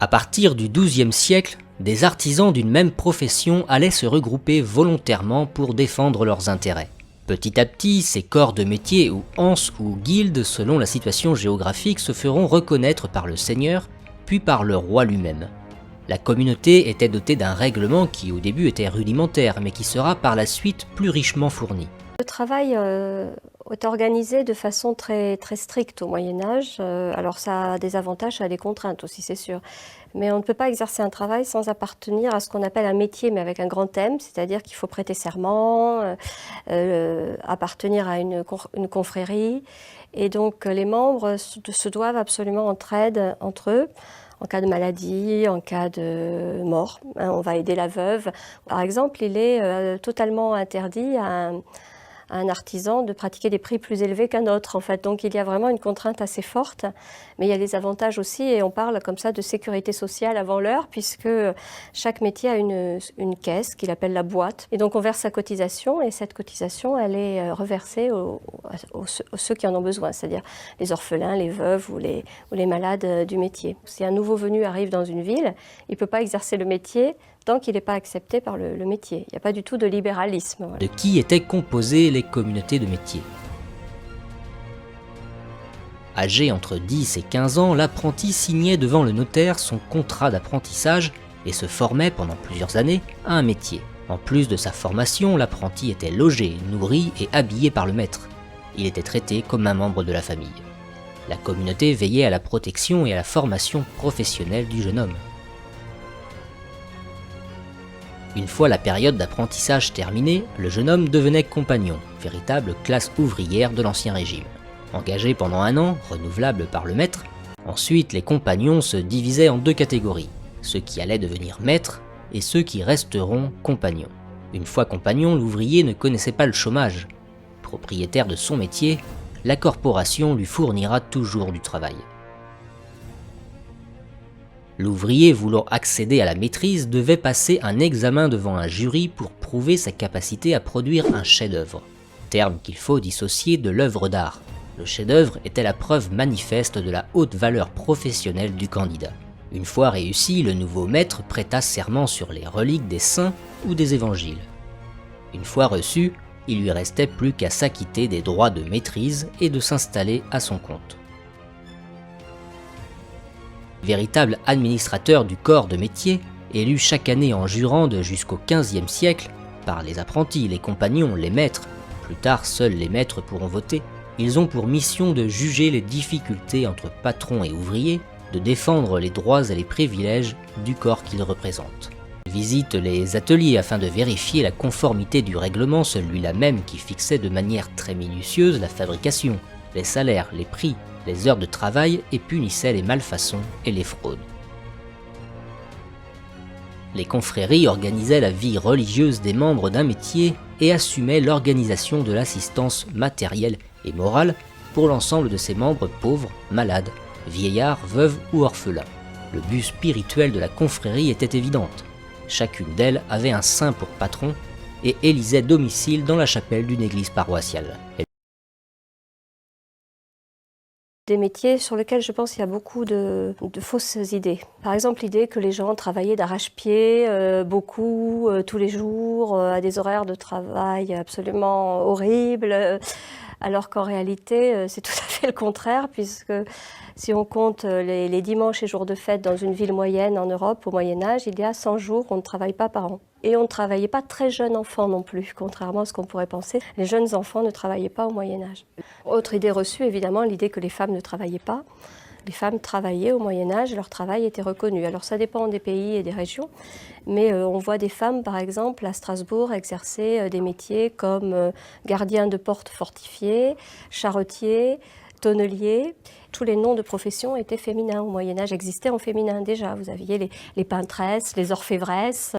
À partir du XIIe siècle, des artisans d'une même profession allaient se regrouper volontairement pour défendre leurs intérêts. Petit à petit, ces corps de métier ou anses ou guildes, selon la situation géographique, se feront reconnaître par le seigneur, puis par le roi lui-même. La communauté était dotée d'un règlement qui au début était rudimentaire, mais qui sera par la suite plus richement fourni. Le travail est organisé de façon très stricte au Moyen-Âge. Alors ça a des avantages, ça a des contraintes aussi, c'est sûr. Mais on ne peut pas exercer un travail sans appartenir à ce qu'on appelle un métier, mais avec un grand thème, c'est-à-dire qu'il faut prêter serment, appartenir à une confrérie. Et donc les membres se doivent absolument entraide entre eux. En cas de maladie, en cas de mort, on va aider la veuve. Par exemple, il est totalement interdit à un artisan de pratiquer des prix plus élevés qu'un autre, en fait. Donc il y a vraiment une contrainte assez forte, mais il y a des avantages aussi, et on parle comme ça de sécurité sociale avant l'heure, puisque chaque métier a une caisse qu'il appelle la boîte, et donc on verse sa cotisation, et cette cotisation, elle est reversée aux ceux qui en ont besoin, c'est-à-dire les orphelins, les veuves ou les malades du métier. Si un nouveau venu arrive dans une ville, il ne peut pas exercer le métier tant qu'il n'est pas accepté par le métier. Il n'y a pas du tout de libéralisme. Voilà. De qui étaient composées les communautés de métiers? Âgé entre 10 et 15 ans, l'apprenti signait devant le notaire son contrat d'apprentissage et se formait pendant plusieurs années à un métier. En plus de sa formation, l'apprenti était logé, nourri et habillé par le maître. Il était traité comme un membre de la famille. La communauté veillait à la protection et à la formation professionnelle du jeune homme. Une fois la période d'apprentissage terminée, le jeune homme devenait compagnon, véritable classe ouvrière de l'Ancien Régime. Engagé pendant un an, renouvelable par le maître, ensuite les compagnons se divisaient en deux catégories, ceux qui allaient devenir maîtres et ceux qui resteront compagnons. Une fois compagnon, l'ouvrier ne connaissait pas le chômage. Propriétaire de son métier, la corporation lui fournira toujours du travail. L'ouvrier voulant accéder à la maîtrise devait passer un examen devant un jury pour prouver sa capacité à produire un chef-d'œuvre, terme qu'il faut dissocier de l'œuvre d'art. Le chef-d'œuvre était la preuve manifeste de la haute valeur professionnelle du candidat. Une fois réussi, le nouveau maître prêta serment sur les reliques des saints ou des évangiles. Une fois reçu, il lui restait plus qu'à s'acquitter des droits de maîtrise et de s'installer à son compte. Véritable administrateur du corps de métier, élu chaque année en jurande jusqu'au XVe siècle, par les apprentis, les compagnons, les maîtres, plus tard seuls les maîtres pourront voter, ils ont pour mission de juger les difficultés entre patrons et ouvriers, de défendre les droits et les privilèges du corps qu'ils représentent. Ils visitent les ateliers afin de vérifier la conformité du règlement, celui-là même qui fixait de manière très minutieuse la fabrication, les salaires, les prix, les heures de travail et punissait les malfaçons et les fraudes. Les confréries organisaient la vie religieuse des membres d'un métier et assumaient l'organisation de l'assistance matérielle et morale pour l'ensemble de ses membres pauvres, malades, vieillards, veuves ou orphelins. Le but spirituel de la confrérie était évidente. Chacune d'elles avait un saint pour patron et élisait domicile dans la chapelle d'une église paroissiale. Des métiers sur lesquels je pense qu'il y a beaucoup de fausses idées. Par exemple, l'idée que les gens travaillaient d'arrache-pied, beaucoup, tous les jours, à des horaires de travail absolument horribles, alors qu'en réalité, c'est tout à fait le contraire, puisque si on compte les dimanches et jours de fête dans une ville moyenne en Europe, au Moyen-Âge, il y a 100 jours où on ne travaille pas par an. Et on ne travaillait pas très jeunes enfants non plus, contrairement à ce qu'on pourrait penser. Les jeunes enfants ne travaillaient pas au Moyen-Âge. Autre idée reçue, évidemment, l'idée que les femmes ne travaillaient pas. Les femmes travaillaient au Moyen-Âge et leur travail était reconnu. Alors ça dépend des pays et des régions, mais on voit des femmes, par exemple, à Strasbourg, exercer des métiers comme gardien de porte fortifiée, charretier, tonnelier. Tous les noms de professions étaient féminins au Moyen-Âge, existaient en féminin déjà. Vous aviez les peintresses, les orfèvresses.